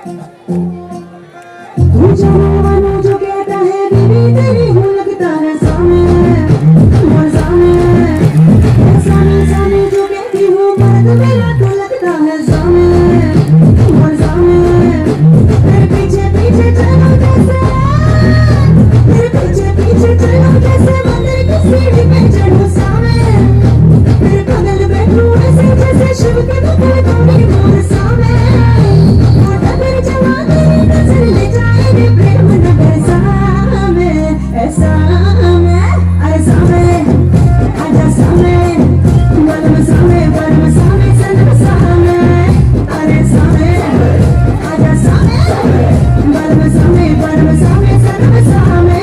तू जाने वाला जो कहता है बीवी तेरी हूँ लगता है सामने और सामने सामने जो कहती हूँ मर्द मेरा तो लगता है सामने और तेरे पीछे पीछे चलो जैसे तेरे पीछे पीछे चलो जैसे मंदिर की सीढ़ी पे चढ़ो सामने तेरे बगल बैठूं ऐसे जैसे शिव के मुकुट तोड़ी मोर सामने और डगर जवा तेरी नजर ले जाएगी प्रेम नगर सामने ऐसा मैं अरे सामने आजा सामने बलम सामने सनम सामने अरे सामने आजा सामने बलम सामने सनम सामने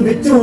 Victor,